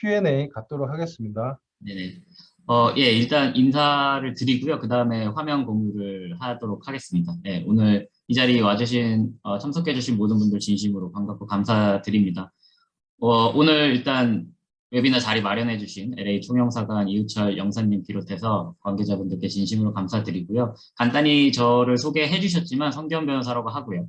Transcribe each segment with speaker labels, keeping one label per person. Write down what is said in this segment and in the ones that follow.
Speaker 1: Q&A 갖도록 하겠습니다.
Speaker 2: 네네. 예, 일단 인사를 드리고요. 그 다음에 화면 공유를 하도록 하겠습니다. 네, 오늘 이 자리에 와주신, 참석해주신 모든 분들 진심으로 반갑고 감사드립니다. 오늘 일단 웨비나 자리 마련해주신 LA 총영사관 이우철 영사님 비롯해서 관계자분들께 진심으로 감사드리고요. 간단히 저를 소개해주셨지만 성기현 변호사라고 하고요.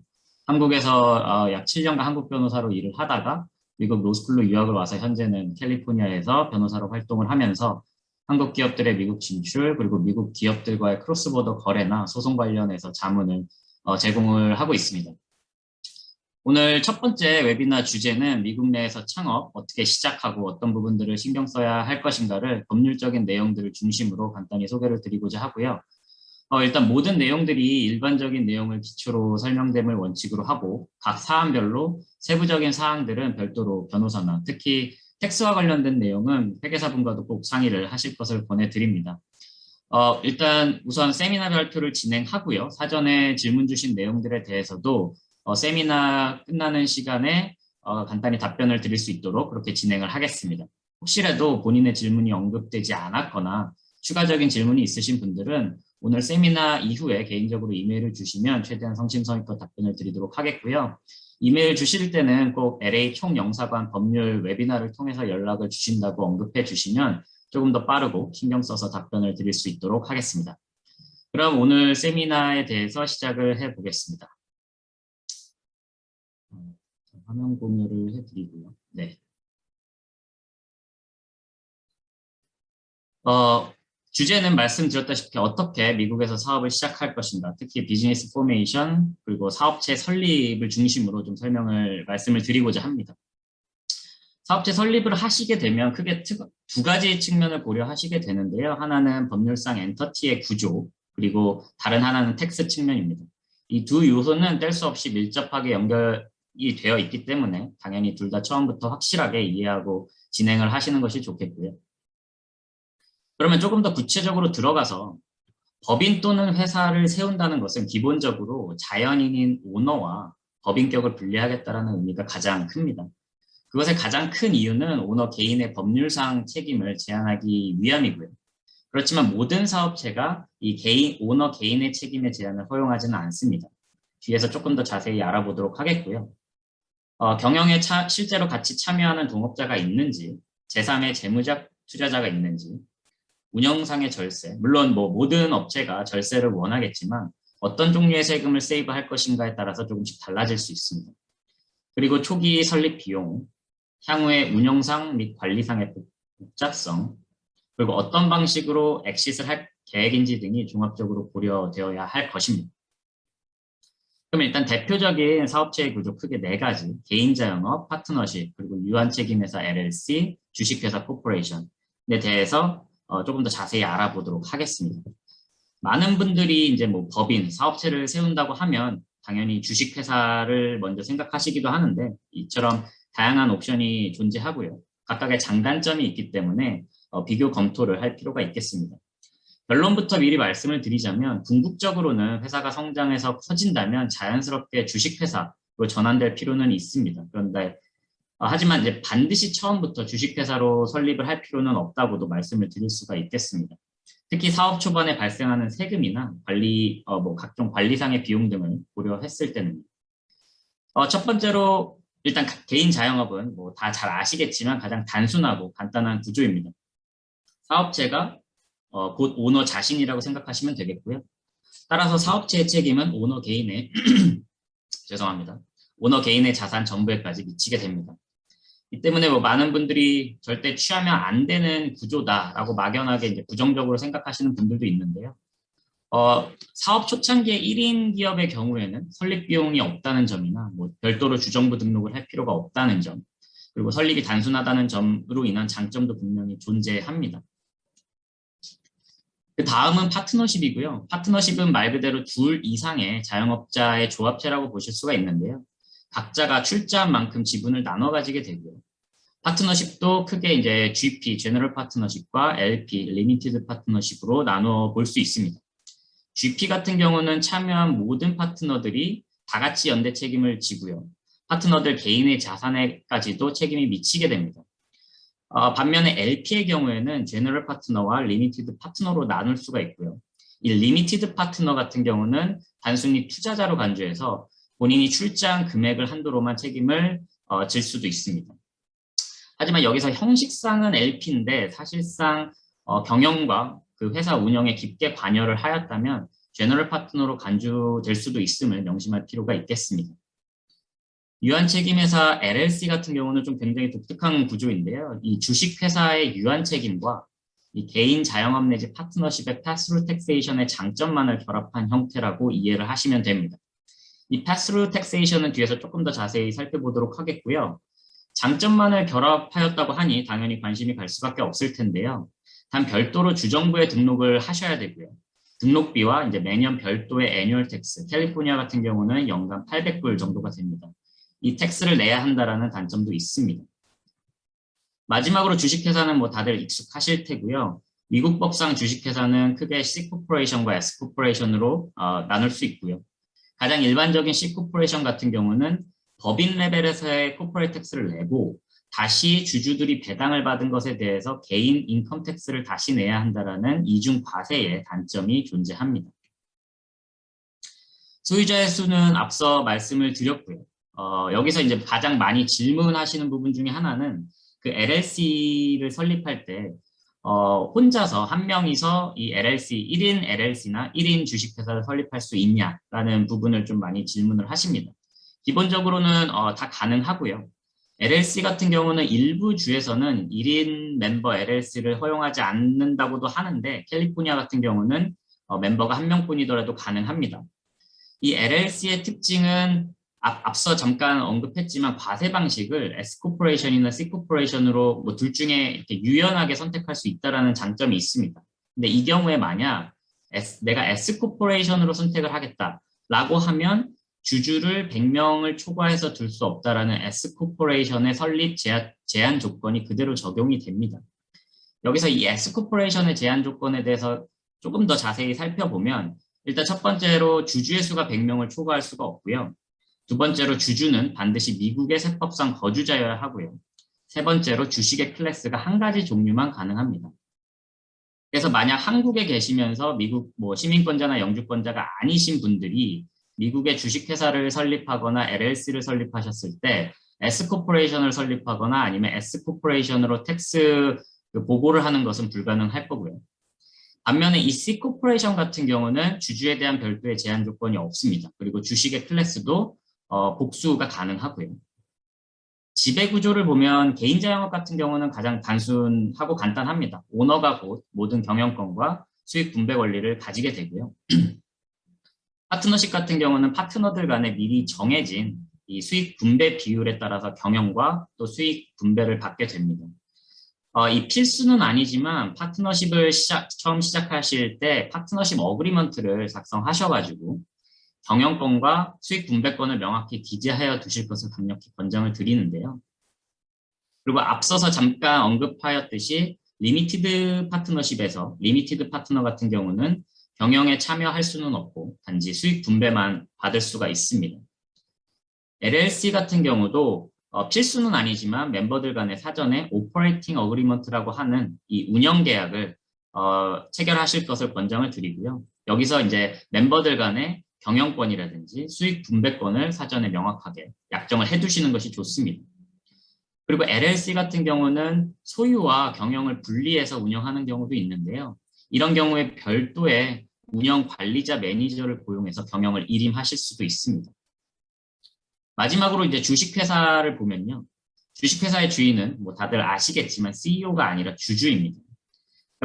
Speaker 2: 한국에서 약 7년간 한국 변호사로 일을 하다가 미국 로스쿨로 유학을 와서 현재는 캘리포니아에서 변호사로 활동을 하면서 한국 기업들의 미국 진출 그리고 미국 기업들과의 크로스보더 거래나 소송 관련해서 자문을 제공을 하고 있습니다. 오늘 첫 번째 웨비나 주제는 미국 내에서 창업, 어떻게 시작하고 어떤 부분들을 신경 써야 할 것인가를 법률적인 내용들을 중심으로 간단히 소개를 드리고자 하고요. 일단 모든 내용들이 일반적인 내용을 기초로 설명됨을 원칙으로 하고 각 사안별로 세부적인 사항들은 별도로 변호사나 특히 텍스와 관련된 내용은 회계사분과도 꼭 상의를 하실 것을 권해드립니다. 일단 우선 세미나 발표를 진행하고요. 사전에 질문 주신 내용들에 대해서도 세미나 끝나는 시간에 간단히 답변을 드릴 수 있도록 그렇게 진행을 하겠습니다. 혹시라도 본인의 질문이 언급되지 않았거나 추가적인 질문이 있으신 분들은 오늘 세미나 이후에 개인적으로 이메일을 주시면 최대한 성심성의껏 답변을 드리도록 하겠고요. 이메일 주실 때는 꼭 LA 총영사관 법률 웨비나를 통해서 연락을 주신다고 언급해 주시면 조금 더 빠르고 신경 써서 답변을 드릴 수 있도록 하겠습니다. 그럼 오늘 세미나에 대해서 시작을 해보겠습니다. 화면 공유를 해드리고요. 네. 주제는 말씀드렸다시피 어떻게 미국에서 사업을 시작할 것인가, 특히 비즈니스 포메이션 그리고 사업체 설립을 중심으로 좀 말씀을 드리고자 합니다. 사업체 설립을 하시게 되면 크게 두 가지 측면을 고려하시게 되는데요. 하나는 법률상 엔터티의 구조, 그리고 다른 하나는 텍스 측면입니다. 이 두 요소는 뗄 수 없이 밀접하게 연결이 되어 있기 때문에 당연히 둘 다 처음부터 확실하게 이해하고 진행을 하시는 것이 좋겠고요. 그러면 조금 더 구체적으로 들어가서 법인 또는 회사를 세운다는 것은 기본적으로 자연인인 오너와 법인격을 분리하겠다는 의미가 가장 큽니다. 그것의 가장 큰 이유는 오너 개인의 법률상 책임을 제한하기 위함이고요. 그렇지만 모든 사업체가 이 오너 개인의 책임의 제한을 허용하지는 않습니다. 뒤에서 조금 더 자세히 알아보도록 하겠고요. 경영에 실제로 같이 참여하는 동업자가 있는지, 제3의 재무적 투자자가 있는지, 운영상의 절세, 물론 모든 업체가 절세를 원하겠지만 어떤 종류의 세금을 세이브할 것인가에 따라서 조금씩 달라질 수 있습니다. 그리고 초기 설립 비용, 향후의 운영상 및 관리상의 복잡성, 그리고 어떤 방식으로 엑싯을 할 계획인지 등이 종합적으로 고려되어야 할 것입니다. 그럼 일단 대표적인 사업체의 구조 크게 네 가지, 개인자영업, 파트너십, 그리고 유한책임회사 LLC, 주식회사 코퍼레이션에 대해서 조금 더 자세히 알아보도록 하겠습니다. 많은 분들이 이제 법인, 사업체를 세운다고 하면 당연히 주식회사를 먼저 생각하시기도 하는데 이처럼 다양한 옵션이 존재하고요. 각각의 장단점이 있기 때문에 비교 검토를 할 필요가 있겠습니다. 결론부터 미리 말씀을 드리자면 궁극적으로는 회사가 성장해서 커진다면 자연스럽게 주식회사로 전환될 필요는 있습니다. 그런데 하지만 이제 반드시 처음부터 주식회사로 설립을 할 필요는 없다고도 말씀을 드릴 수가 있겠습니다. 특히 사업 초반에 발생하는 세금이나 각종 관리상의 비용 등을 고려했을 때는 첫 번째로 일단 개인 자영업은 다 잘 아시겠지만 가장 단순하고 간단한 구조입니다. 사업체가 곧 오너 자신이라고 생각하시면 되겠고요. 따라서 사업체의 책임은 오너 개인의 죄송합니다. 오너 개인의 자산 전부에까지 미치게 됩니다. 이 때문에 많은 분들이 절대 취하면 안 되는 구조다라고 막연하게 이제 부정적으로 생각하시는 분들도 있는데요. 사업 초창기의 1인 기업의 경우에는 설립 비용이 없다는 점이나 별도로 주정부 등록을 할 필요가 없다는 점, 그리고 설립이 단순하다는 점으로 인한 장점도 분명히 존재합니다. 그 다음은 파트너십이고요. 파트너십은 말 그대로 둘 이상의 자영업자의 조합체라고 보실 수가 있는데요. 각자가 출자한 만큼 지분을 나눠 가지게 되고요. 파트너십도 크게 이제 GP, 제너럴 파트너십과 LP, 리미티드 파트너십으로 나눠 볼 수 있습니다. GP 같은 경우는 참여한 모든 파트너들이 다 같이 연대 책임을 지고요. 파트너들 개인의 자산에까지도 책임이 미치게 됩니다. 반면에 LP의 경우에는 제너럴 파트너와 리미티드 파트너로 나눌 수가 있고요. 이 리미티드 파트너 같은 경우는 단순히 투자자로 간주해서 본인이 출자한 금액을 한도로만 책임을 질 수도 있습니다. 하지만 여기서 형식상은 LP인데 사실상 경영과 그 회사 운영에 깊게 관여를 하였다면 제너럴 파트너로 간주될 수도 있음을 명심할 필요가 있겠습니다. 유한책임회사 LLC 같은 경우는 좀 굉장히 독특한 구조인데요. 이 주식회사의 유한책임과 이 개인 자영업 내지 파트너십의 패스루 텍세이션의 장점만을 결합한 형태라고 이해를 하시면 됩니다. 이 패스루 텍세이션은 뒤에서 조금 더 자세히 살펴보도록 하겠고요. 장점만을 결합하였다고 하니 당연히 관심이 갈 수밖에 없을 텐데요. 단 별도로 주정부에 등록을 하셔야 되고요. 등록비와 이제 매년 별도의 애뉴얼 텍스, 캘리포니아 같은 경우는 연간 800불 정도가 됩니다. 이 텍스를 내야 한다라는 단점도 있습니다. 마지막으로 주식회사는 뭐 다들 익숙하실 테고요. 미국 법상 주식회사는 크게 C코퍼레이션과 S코퍼레이션으로 나눌 수 있고요. 가장 일반적인 C코퍼레이션 같은 경우는 법인 레벨에서의 코퍼레이트 텍스를 내고 다시 주주들이 배당을 받은 것에 대해서 개인 인컴 텍스를 다시 내야 한다라는 이중 과세의 단점이 존재합니다. 소유자의 수는 앞서 말씀을 드렸고요. 여기서 이제 가장 많이 질문하시는 부분 중에 하나는 그 LLC를 설립할 때 혼자서 한 명이서 이 LLC, 1인 LLC나 1인 주식회사를 설립할 수 있냐라는 부분을 좀 많이 질문을 하십니다. 기본적으로는 다 가능하고요. LLC 같은 경우는 일부 주에서는 1인 멤버 LLC를 허용하지 않는다고도 하는데 캘리포니아 같은 경우는 멤버가 한 명뿐이더라도 가능합니다. 이 LLC의 특징은 앞서 잠깐 언급했지만 과세 방식을 S코퍼레이션이나 C코퍼레이션으로 뭐 둘 중에 이렇게 유연하게 선택할 수 있다는 장점이 있습니다. 근데 이 경우에 만약 내가 S코퍼레이션으로 선택을 하겠다라고 하면 주주를 100명을 초과해서 둘 수 없다라는 S코퍼레이션의 설립 제한 조건이 그대로 적용이 됩니다. 여기서 이 S코퍼레이션의 제한 조건에 대해서 조금 더 자세히 살펴보면 일단 첫 번째로 주주의 수가 100명을 초과할 수가 없고요. 두 번째로 주주는 반드시 미국의 세법상 거주자여야 하고요. 세 번째로 주식의 클래스가 한 가지 종류만 가능합니다. 그래서 만약 한국에 계시면서 미국 뭐 시민권자나 영주권자가 아니신 분들이 미국의 주식회사를 설립하거나 LLC를 설립하셨을 때 S코퍼레이션을 설립하거나 아니면 S코퍼레이션으로 텍스 보고를 하는 것은 불가능할 거고요. 반면에 이 C코퍼레이션 같은 경우는 주주에 대한 별도의 제한 조건이 없습니다. 그리고 주식의 클래스도 복수가 가능하고요. 지배구조를 보면 개인자영업 같은 경우는 가장 단순하고 간단합니다. 오너가 곧 모든 경영권과 수익 분배 권리를 가지게 되고요. 파트너십 같은 경우는 파트너들 간에 미리 정해진 이 수익 분배 비율에 따라서 경영과 또 수익 분배를 받게 됩니다. 이 필수는 아니지만 파트너십을 처음 시작하실 때 파트너십 어그리먼트를 작성하셔가지고 경영권과 수익 분배권을 명확히 기재하여 두실 것을 강력히 권장을 드리는데요. 그리고 앞서서 잠깐 언급하였듯이 리미티드 파트너십에서 리미티드 파트너 같은 경우는 경영에 참여할 수는 없고 단지 수익 분배만 받을 수가 있습니다. LLC 같은 경우도 필수는 아니지만 멤버들 간에 사전에 오퍼레이팅 어그리먼트라고 하는 이 운영 계약을 체결하실 것을 권장을 드리고요. 여기서 이제 멤버들 간에 경영권이라든지 수익 분배권을 사전에 명확하게 약정을 해두시는 것이 좋습니다. 그리고 LLC 같은 경우는 소유와 경영을 분리해서 운영하는 경우도 있는데요. 이런 경우에 별도의 운영 관리자 매니저를 고용해서 경영을 일임하실 수도 있습니다. 마지막으로 이제 주식회사를 보면요. 주식회사의 주인은 뭐 다들 아시겠지만 CEO가 아니라 주주입니다.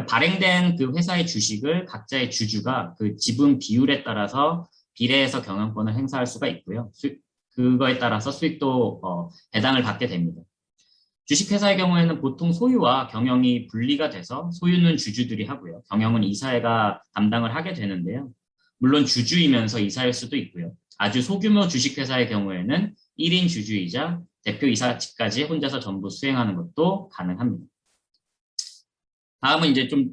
Speaker 2: 발행된 그 회사의 주식을 각자의 주주가 그 지분 비율에 따라서 비례해서 경영권을 행사할 수가 있고요. 그거에 따라서 수익도 배당을 받게 됩니다. 주식회사의 경우에는 보통 소유와 경영이 분리가 돼서 소유는 주주들이 하고요. 경영은 이사회가 담당을 하게 되는데요. 물론 주주이면서 이사일 수도 있고요. 아주 소규모 주식회사의 경우에는 1인 주주이자 대표이사직까지 혼자서 전부 수행하는 것도 가능합니다. 다음은 이제 좀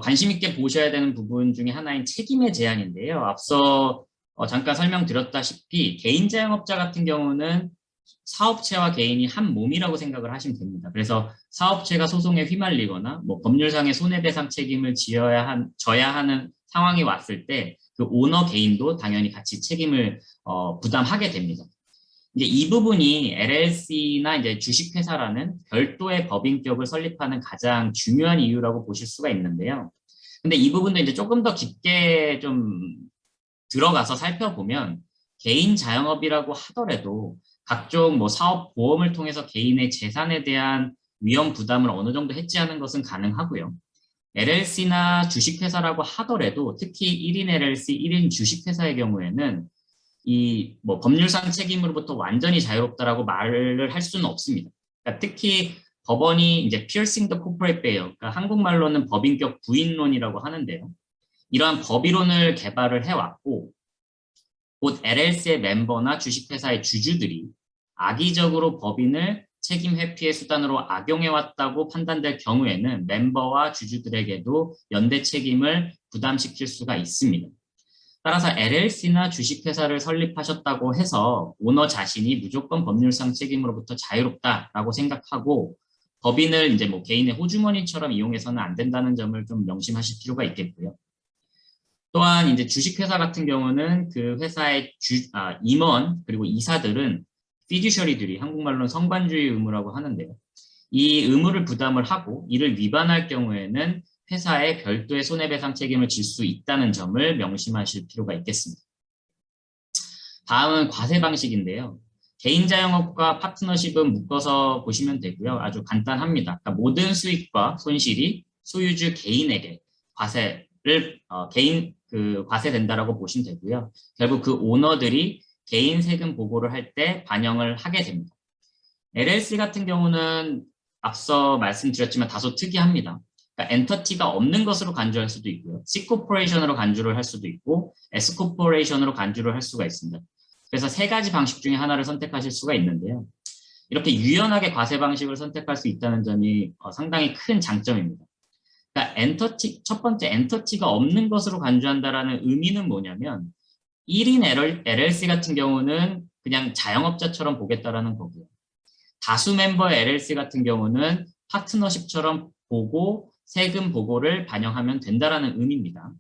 Speaker 2: 관심 있게 보셔야 되는 부분 중에 하나인 책임의 제한인데요. 앞서 잠깐 설명드렸다시피 개인 자영업자 같은 경우는 사업체와 개인이 한 몸이라고 생각을 하시면 됩니다. 그래서 사업체가 소송에 휘말리거나 뭐 법률상의 손해배상 책임을 져야 하는 상황이 왔을 때 그 오너 개인도 당연히 같이 책임을 부담하게 됩니다. 이제 이 부분이 LLC나 이제 주식회사라는 별도의 법인격을 설립하는 가장 중요한 이유라고 보실 수가 있는데요. 근데 이 부분도 이제 조금 더 깊게 좀 들어가서 살펴보면 개인 자영업이라고 하더라도 각종 뭐 사업 보험을 통해서 개인의 재산에 대한 위험 부담을 어느 정도 해지하는 것은 가능하고요. LLC나 주식회사라고 하더라도 특히 1인 LLC, 1인 주식회사의 경우에는 이 뭐 법률상 책임으로부터 완전히 자유롭다라고 말을 할 수는 없습니다. 그러니까 특히 법원이 이제 piercing the corporate veil, 그러니까 한국말로는 법인격 부인론이라고 하는데요. 이러한 법이론을 개발을 해왔고 곧 LLC의 멤버나 주식회사의 주주들이 악의적으로 법인을 책임 회피의 수단으로 악용해왔다고 판단될 경우에는 멤버와 주주들에게도 연대 책임을 부담시킬 수가 있습니다. 따라서 LLC나 주식회사를 설립하셨다고 해서 오너 자신이 무조건 법률상 책임으로부터 자유롭다라고 생각하고 법인을 이제 뭐 개인의 호주머니처럼 이용해서는 안 된다는 점을 좀 명심하실 필요가 있겠고요. 또한 이제 주식회사 같은 경우는 그 회사의 임원 그리고 이사들은 피듀셔리들이 한국말로는 성관주의 의무라고 하는데요. 이 의무를 부담을 하고 이를 위반할 경우에는 회사에 별도의 손해배상 책임을 질 수 있다는 점을 명심하실 필요가 있겠습니다. 다음은 과세 방식인데요. 개인 자영업과 파트너십은 묶어서 보시면 되고요. 아주 간단합니다. 그러니까 모든 수익과 손실이 소유주 개인에게 과세된다라고 보시면 되고요. 결국 그 오너들이 개인 세금 보고를 할 때 반영을 하게 됩니다. LLC 같은 경우는 앞서 말씀드렸지만 다소 특이합니다. 그러니까 엔터티가 없는 것으로 간주할 수도 있고요. C코퍼레이션으로 간주를 할 수도 있고 S코퍼레이션으로 간주를 할 수가 있습니다. 그래서 세 가지 방식 중에 하나를 선택하실 수가 있는데요. 이렇게 유연하게 과세 방식을 선택할 수 있다는 점이 상당히 큰 장점입니다. 그러니까 첫 번째 엔터티가 없는 것으로 간주한다라는 의미는 뭐냐면 1인 LLC 같은 경우는 그냥 자영업자처럼 보겠다라는 거고요. 다수 멤버의 LLC 같은 경우는 파트너십처럼 보고 세금 보고를 반영하면 된다라는 의미입니다.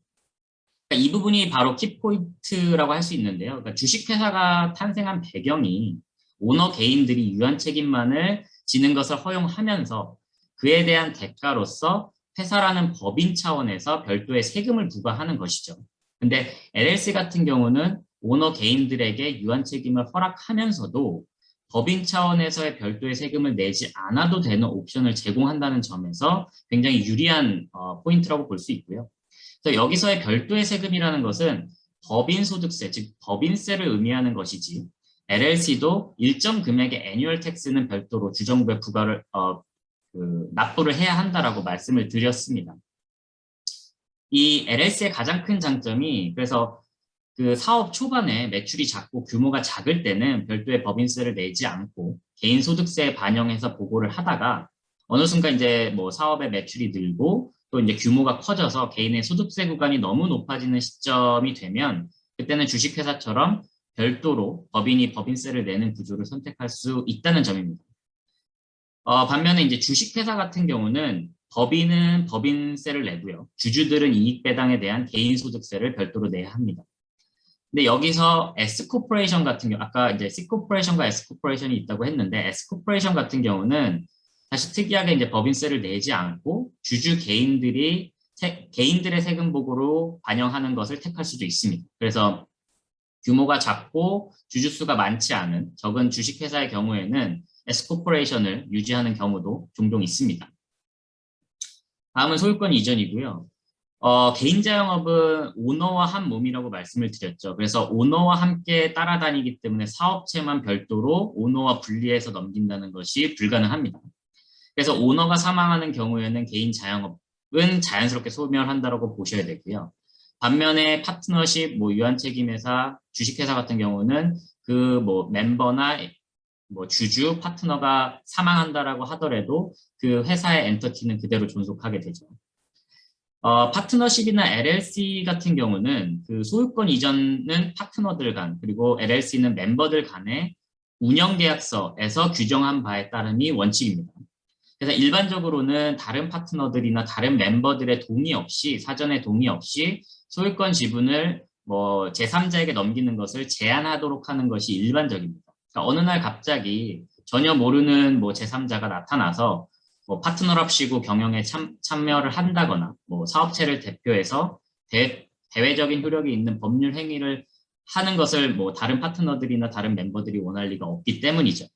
Speaker 2: 그러니까 이 부분이 바로 키포인트라고 할 수 있는데요. 그러니까 주식회사가 탄생한 배경이 오너 개인들이 유한 책임만을 지는 것을 허용하면서 그에 대한 대가로서 회사라는 법인 차원에서 별도의 세금을 부과하는 것이죠. 근데 LLC 같은 경우는 오너 개인들에게 유한 책임을 허락하면서도 법인 차원에서의 별도의 세금을 내지 않아도 되는 옵션을 제공한다는 점에서 굉장히 유리한 포인트라고 볼 수 있고요. 그래서 여기서의 별도의 세금이라는 것은 법인 소득세, 즉 법인세를 의미하는 것이지 LLC도 일정 금액의 애뉴얼 텍스는 별도로 주정부에 납부를 해야 한다라고 말씀을 드렸습니다. 이 LLC의 가장 큰 장점이 그래서 그 사업 초반에 매출이 작고 규모가 작을 때는 별도의 법인세를 내지 않고 개인 소득세에 반영해서 보고를 하다가 어느 순간 이제 뭐 사업의 매출이 늘고 또 이제 규모가 커져서 개인의 소득세 구간이 너무 높아지는 시점이 되면 그때는 주식회사처럼 별도로 법인이 법인세를 내는 구조를 선택할 수 있다는 점입니다. 반면에 이제 주식회사 같은 경우는 법인은 법인세를 내고요. 주주들은 이익 배당에 대한 개인 소득세를 별도로 내야 합니다. 근데 여기서 S코퍼레이션 같은 경우, 아까 이제 C코퍼레이션과 S코퍼레이션이 있다고 했는데 S코퍼레이션 같은 경우는 사실 특이하게 이제 법인세를 내지 않고 주주 개인들의 세금 보고로 반영하는 것을 택할 수도 있습니다. 그래서 규모가 작고 주주수가 많지 않은 적은 주식회사의 경우에는 S코퍼레이션을 유지하는 경우도 종종 있습니다. 다음은 소유권 이전이고요. 개인 자영업은 오너와 한 몸이라고 말씀을 드렸죠. 그래서 오너와 함께 따라다니기 때문에 사업체만 별도로 오너와 분리해서 넘긴다는 것이 불가능합니다. 그래서 오너가 사망하는 경우에는 개인 자영업은 자연스럽게 소멸한다고 보셔야 되고요. 반면에 파트너십, 유한책임회사, 주식회사 같은 경우는 그 멤버나 주주, 파트너가 사망한다라고 하더라도 그 회사의 엔터티는 그대로 존속하게 되죠. 파트너십이나 LLC 같은 경우는 그 소유권 이전은 파트너들 간 그리고 LLC는 멤버들 간의 운영계약서에서 규정한 바에 따름이 원칙입니다. 그래서 일반적으로는 다른 파트너들이나 다른 멤버들의 동의 없이, 사전에 동의 없이 소유권 지분을 뭐 제3자에게 넘기는 것을 제한하도록 하는 것이 일반적입니다. 그러니까 어느 날 갑자기 전혀 모르는 뭐 제3자가 나타나서 뭐 파트너랍시고 경영에 참여를 한다거나 뭐 사업체를 대표해서 대외적인 효력이 있는 법률 행위를 하는 것을 뭐 다른 파트너들이나 다른 멤버들이 원할 리가 없기 때문이죠.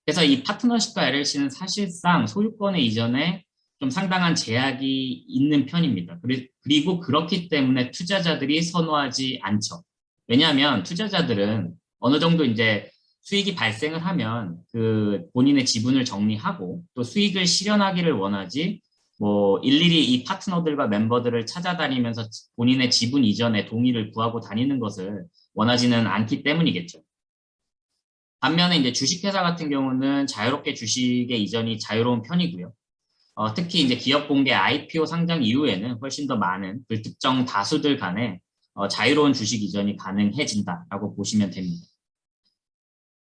Speaker 2: 그래서 이 파트너십과 LLC는 사실상 소유권의 이전에 좀 상당한 제약이 있는 편입니다. 그리고 그렇기 때문에 투자자들이 선호하지 않죠. 왜냐하면 투자자들은 어느 정도 이제 수익이 발생을 하면 그 본인의 지분을 정리하고 또 수익을 실현하기를 원하지 뭐 일일이 이 파트너들과 멤버들을 찾아다니면서 본인의 지분 이전에 동의를 구하고 다니는 것을 원하지는 않기 때문이겠죠. 반면에 이제 주식회사 같은 경우는 자유롭게 주식의 이전이 자유로운 편이고요. 특히 이제 기업 공개 IPO 상장 이후에는 훨씬 더 많은 불특정 다수들 간에 자유로운 주식 이전이 가능해진다라고 보시면 됩니다.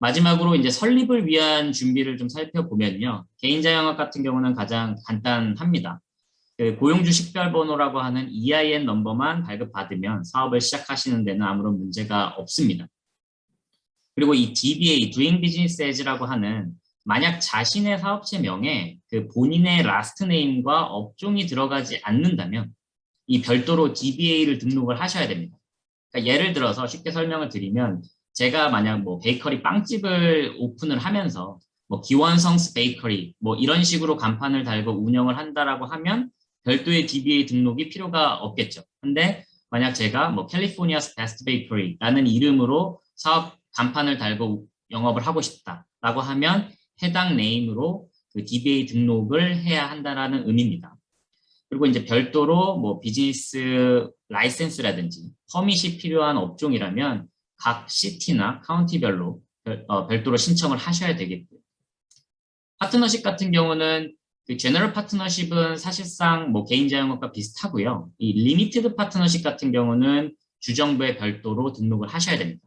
Speaker 2: 마지막으로 이제 설립을 위한 준비를 좀 살펴보면요. 개인자영업 같은 경우는 가장 간단합니다. 그 고용주식별번호라고 하는 EIN 넘버만 발급받으면 사업을 시작하시는 데는 아무런 문제가 없습니다. 그리고 이 DBA, Doing Business As라고 하는 만약 자신의 사업체 명에 그 본인의 라스트 네임과 업종이 들어가지 않는다면 이 별도로 DBA를 등록을 하셔야 됩니다. 그러니까 예를 들어서 쉽게 설명을 드리면 제가 만약 뭐 베이커리 빵집을 오픈을 하면서 뭐 기원성스 베이커리 뭐 이런 식으로 간판을 달고 운영을 한다라고 하면 별도의 DBA 등록이 필요가 없겠죠. 근데 만약 제가 뭐 캘리포니아스 베스트 베이커리라는 이름으로 사업 간판을 달고 영업을 하고 싶다라고 하면 해당 네임으로 그 DBA 등록을 해야 한다라는 의미입니다. 그리고 이제 별도로 뭐 비즈니스 라이센스라든지 퍼밋이 필요한 업종이라면 각 시티나 카운티별로 별도로 신청을 하셔야 되겠고요. 파트너십 같은 경우는 그 제너럴 파트너십은 사실상 뭐 개인 자영업과 비슷하고요. 이 리미티드 파트너십 같은 경우는 주정부에 별도로 등록을 하셔야 됩니다.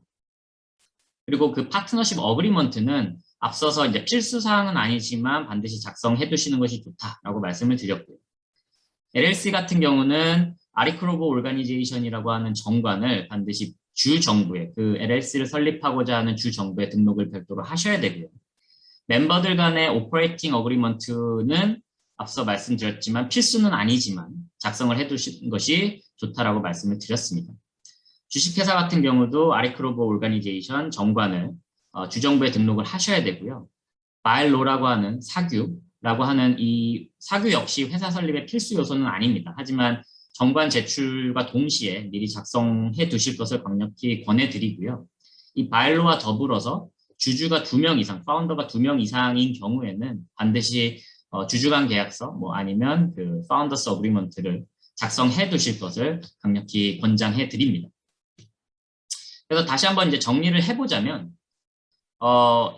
Speaker 2: 그리고 그 파트너십 어그리먼트는 앞서서 이제 필수 사항은 아니지만 반드시 작성해 두시는 것이 좋다라고 말씀을 드렸고요. LLC 같은 경우는 아리크로브 오르가니제이션이라고 하는 정관을 반드시 주 정부에 그 LLC를 설립하고자 하는 주 정부에 등록을 별도로 하셔야 되고요. 멤버들 간의 오퍼레이팅 어그리먼트는 앞서 말씀드렸지만 필수는 아니지만 작성을 해 두시는 것이 좋다라고 말씀을 드렸습니다. 주식회사 같은 경우도 아리크로브 오르가니제이션 정관을 주정부에 등록을 하셔야 되고요. 바일로라고 하는 사규라고 하는 이 사규 역시 회사 설립의 필수 요소는 아닙니다. 하지만 정관 제출과 동시에 미리 작성해 두실 것을 강력히 권해드리고요. 이 바일로와 더불어서 주주가 2명 이상, 파운더가 2명 이상인 경우에는 반드시 주주간 계약서 뭐 아니면 그 파운더스 어그리먼트를 작성해 두실 것을 강력히 권장해 드립니다. 그래서 다시 한번 이제 정리를 해보자면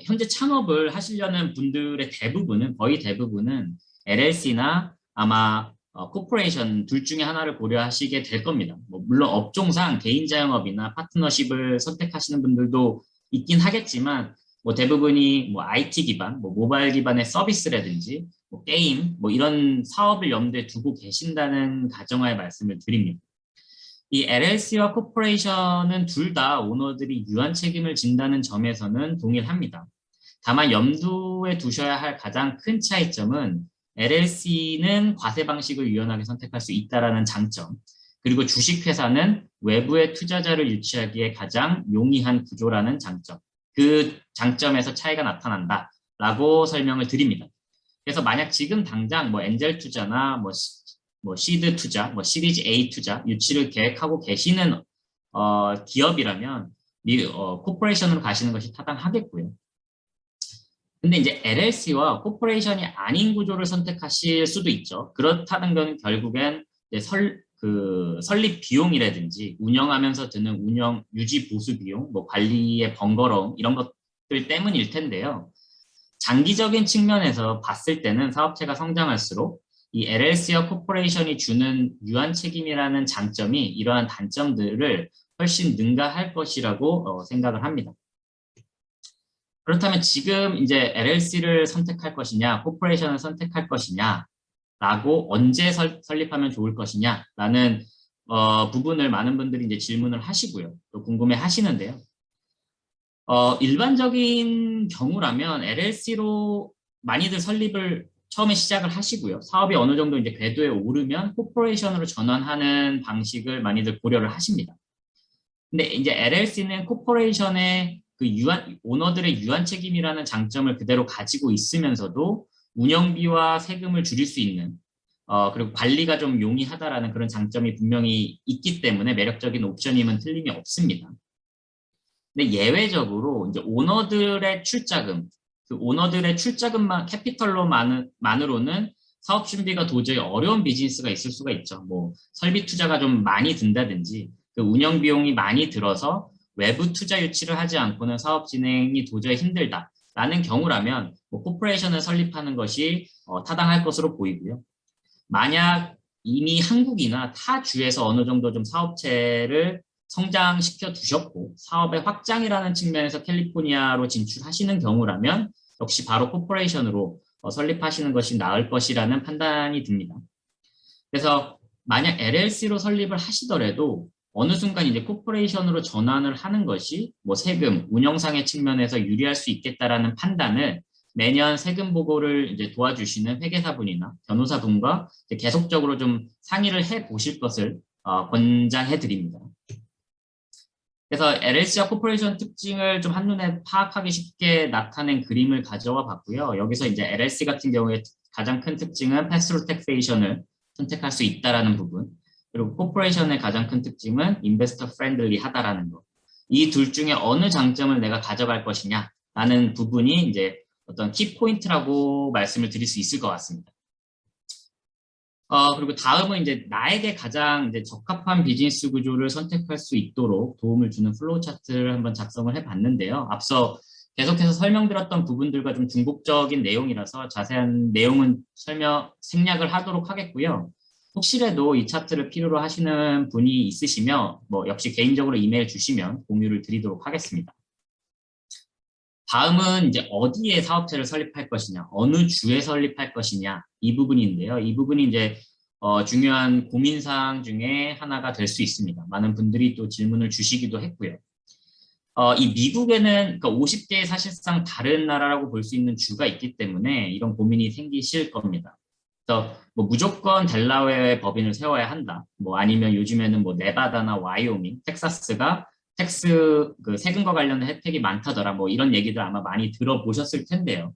Speaker 2: 현재 창업을 하시려는 분들의 대부분은 거의 대부분은 LLC나 아마 코퍼레이션 둘 중에 하나를 고려하시게 될 겁니다. 뭐 물론 업종상 개인 자영업이나 파트너십을 선택하시는 분들도 있긴 하겠지만 뭐 대부분이 뭐 IT 기반, 뭐 모바일 기반의 서비스라든지 뭐 게임 뭐 이런 사업을 염두에 두고 계신다는 가정하에 말씀을 드립니다. 이 LLC와 코퍼레이션은 둘 다 오너들이 유한 책임을 진다는 점에서는 동일합니다. 다만 염두에 두셔야 할 가장 큰 차이점은 LLC는 과세 방식을 유연하게 선택할 수 있다는 장점, 그리고 주식회사는 외부의 투자자를 유치하기에 가장 용이한 구조라는 장점, 그 장점에서 차이가 나타난다라고 설명을 드립니다. 그래서 만약 지금 당장 뭐 엔젤 투자나 뭐 시드 투자, 뭐 시리즈 A 투자 유치를 계획하고 계시는 기업이라면 코퍼레이션으로 가시는 것이 타당하겠고요. 근데 이제 LLC와 코퍼레이션이 아닌 구조를 선택하실 수도 있죠. 그렇다는 건 결국엔 이제 설립 비용이라든지 운영하면서 드는 운영 유지 보수 비용, 뭐 관리의 번거로움 이런 것들 때문일 텐데요. 장기적인 측면에서 봤을 때는 사업체가 성장할수록 이 LLC와 코퍼레이션이 주는 유한 책임이라는 장점이 이러한 단점들을 훨씬 능가할 것이라고 생각을 합니다. 그렇다면 지금 이제 LLC를 선택할 것이냐, 코퍼레이션을 선택할 것이냐, 라고 언제 설립하면 좋을 것이냐라는 부분을 많은 분들이 이제 질문을 하시고요. 또 궁금해 하시는데요. 일반적인 경우라면 LLC로 많이들 설립을 처음에 시작을 하시고요. 사업이 어느 정도 이제 궤도에 오르면 코퍼레이션으로 전환하는 방식을 많이들 고려를 하십니다. 근데 이제 LLC는 코퍼레이션의 그 오너들의 유한 책임이라는 장점을 그대로 가지고 있으면서도 운영비와 세금을 줄일 수 있는 그리고 관리가 좀 용이하다라는 그런 장점이 분명히 있기 때문에 매력적인 옵션임은 틀림이 없습니다. 근데 예외적으로 이제 오너들의 출자금, 그 오너들의 출자금만 캐피털로만으로는 사업 준비가 도저히 어려운 비즈니스가 있을 수가 있죠. 뭐 설비 투자가 좀 많이 든다든지 그 운영 비용이 많이 들어서 외부 투자 유치를 하지 않고는 사업 진행이 도저히 힘들다라는 경우라면 뭐 코퍼레이션을 설립하는 것이 타당할 것으로 보이고요. 만약 이미 한국이나 타 주에서 어느 정도 좀 사업체를 성장시켜 두셨고 사업의 확장이라는 측면에서 캘리포니아로 진출하시는 경우라면 역시 바로 코퍼레이션으로 설립하시는 것이 나을 것이라는 판단이 듭니다. 그래서 만약 LLC로 설립을 하시더라도 어느 순간 이제 코퍼레이션으로 전환을 하는 것이 뭐 세금, 운영상의 측면에서 유리할 수 있겠다라는 판단을 매년 세금 보고를 이제 도와주시는 회계사분이나 변호사분과 계속적으로 좀 상의를 해 보실 것을 권장해 드립니다. 그래서 LLC와 코퍼레이션 특징을 좀 한눈에 파악하기 쉽게 나타낸 그림을 가져와 봤고요. 여기서 이제 LLC 같은 경우에 가장 큰 특징은 패스로 텍세이션을 선택할 수 있다라는 부분, 그리고 코퍼레이션의 가장 큰 특징은 인베스터 프렌들리 하다라는 것. 이 둘 중에 어느 장점을 내가 가져갈 것이냐라는 부분이 이제 어떤 키포인트라고 말씀을 드릴 수 있을 것 같습니다. 그리고 다음은 이제 나에게 가장 이제 적합한 비즈니스 구조를 선택할 수 있도록 도움을 주는 플로우 차트를 한번 작성을 해봤는데요. 앞서 계속해서 설명드렸던 부분들과 좀 중복적인 내용이라서 자세한 내용은 생략을 하도록 하겠고요. 혹시라도 이 차트를 필요로 하시는 분이 있으시면 뭐 역시 개인적으로 이메일 주시면 공유를 드리도록 하겠습니다. 다음은 이제 어디에 사업체를 설립할 것이냐, 어느 주에 설립할 것이냐 이 부분인데요. 이 부분이 이제 중요한 고민사항 중에 하나가 될 수 있습니다. 많은 분들이 또 질문을 주시기도 했고요. 이 미국에는 그러니까 50개의 사실상 다른 나라라고 볼 수 있는 주가 있기 때문에 이런 고민이 생기실 겁니다. 그래서 뭐 무조건 델라웨어의 법인을 세워야 한다. 뭐 아니면 요즘에는 뭐 네바다나 와이오밍, 텍사스가 그 세금과 관련된 혜택이 많다더라. 뭐 이런 얘기들 아마 많이 들어보셨을 텐데요.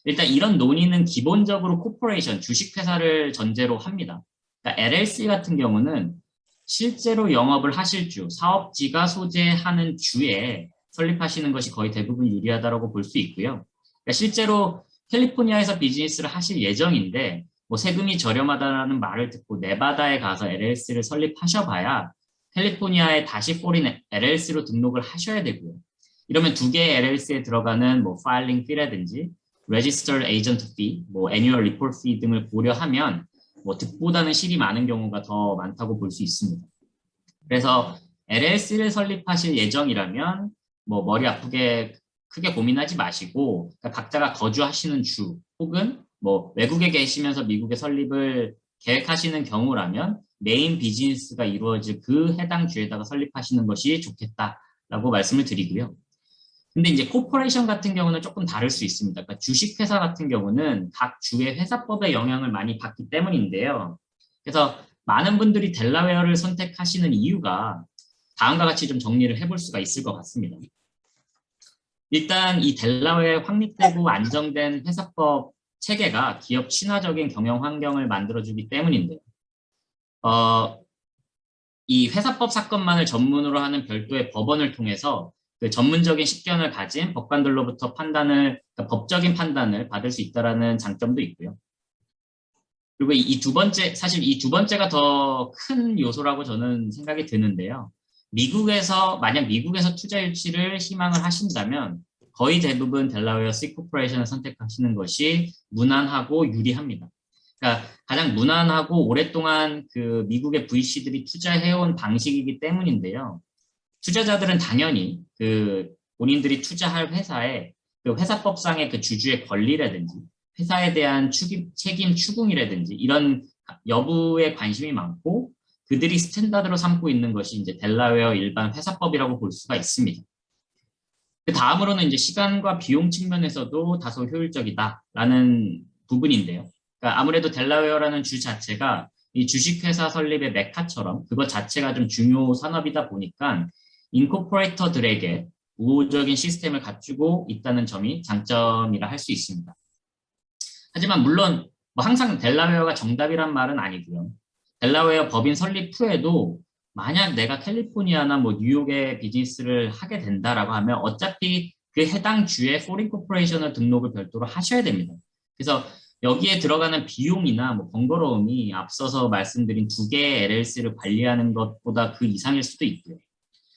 Speaker 2: 일단 이런 논의는 기본적으로 코퍼레이션, 주식회사를 전제로 합니다. 그러니까 LLC 같은 경우는 실제로 영업을 하실 주, 사업지가 소재하는 주에 설립하시는 것이 거의 대부분 유리하다고 볼 수 있고요. 그러니까 실제로 캘리포니아에서 비즈니스를 하실 예정인데 뭐 세금이 저렴하다는 말을 듣고 네바다에 가서 LLC를 설립하셔봐야 캘리포니아에 다시 포린 LLC로 등록을 하셔야 되고요. 이러면 두 개의 LLC에 들어가는 뭐 파일링 피라든지 Registered Agent Fee, 뭐 Annual Report Fee 등을 고려하면 뭐 득보다는 실이 많은 경우가 더 많다고 볼 수 있습니다. 그래서 LLC를 설립하실 예정이라면 뭐 머리 아프게 크게 고민하지 마시고 그러니까 각자가 거주하시는 주 혹은 뭐 외국에 계시면서 미국에 설립을 계획하시는 경우라면 메인 비즈니스가 이루어질 그 해당 주에다가 설립하시는 것이 좋겠다라고 말씀을 드리고요. 근데 이제 코퍼레이션 같은 경우는 조금 다를 수 있습니다. 그러니까 주식회사 같은 경우는 각 주의 회사법의 영향을 많이 받기 때문인데요. 그래서 많은 분들이 델라웨어를 선택하시는 이유가 다음과 같이 좀 정리를 해볼 수가 있을 것 같습니다. 일단 이 델라웨어에 확립되고 안정된 회사법 체계가 기업 친화적인 경영 환경을 만들어주기 때문인데요. 이 회사법 사건만을 전문으로 하는 별도의 법원을 통해서 그 전문적인 식견을 가진 법관들로부터 그러니까 법적인 판단을 받을 수 있다는 장점도 있고요. 그리고 사실 이 두 번째가 더 큰 요소라고 저는 생각이 드는데요. 만약 미국에서 투자 유치를 희망을 하신다면 거의 대부분 델라웨어 C 코퍼레이션을 선택하시는 것이 무난하고 유리합니다. 그러니까 가장 무난하고 오랫동안 그 미국의 VC들이 투자해온 방식이기 때문인데요. 투자자들은 당연히 그 본인들이 투자할 회사에 그 회사법상의 그 주주의 권리라든지 회사에 대한 책임 추궁이라든지 이런 여부에 관심이 많고 그들이 스탠다드로 삼고 있는 것이 이제 델라웨어 일반 회사법이라고 볼 수가 있습니다. 그 다음으로는 이제 시간과 비용 측면에서도 다소 효율적이다라는 부분인데요. 그러니까 아무래도 델라웨어라는 주 자체가 이 주식회사 설립의 메카처럼 그것 자체가 좀 중요 산업이다 보니까 인코퍼레이터들에게 우호적인 시스템을 갖추고 있다는 점이 장점이라 할 수 있습니다. 하지만 물론 뭐 항상 델라웨어가 정답이란 말은 아니고요. 델라웨어 법인 설립 후에도 만약 내가 캘리포니아나 뭐 뉴욕에 비즈니스를 하게 된다라고 하면 어차피 그 해당 주의 포린 코퍼레이션을 등록을 별도로 하셔야 됩니다. 그래서 여기에 들어가는 비용이나 뭐 번거로움이 앞서서 말씀드린 두 개의 LLC를 관리하는 것보다 그 이상일 수도 있고요.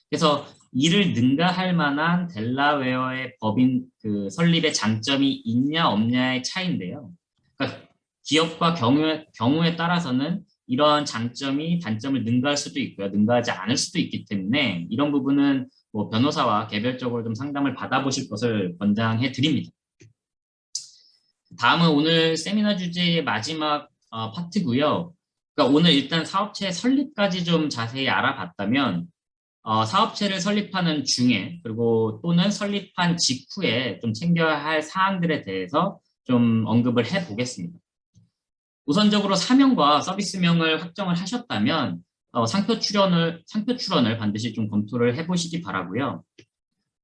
Speaker 2: 그래서 이를 능가할 만한 델라웨어의 법인 그 설립의 장점이 있냐 없냐의 차이인데요. 그러니까 기업과 경우에 따라서는 이런 장점이 단점을 능가할 수도 있고요. 능가하지 않을 수도 있기 때문에 이런 부분은 뭐 변호사와 개별적으로 좀 상담을 받아보실 것을 권장해 드립니다. 다음은 오늘 세미나 주제의 마지막 파트고요. 그러니까 오늘 일단 사업체 설립까지 좀 자세히 알아봤다면 사업체를 설립하는 중에 그리고 또는 설립한 직후에 좀 챙겨야 할 사항들에 대해서 좀 언급을 해보겠습니다. 우선적으로 사명과 서비스명을 확정을 하셨다면 상표 출원을 반드시 좀 검토를 해보시기 바라고요.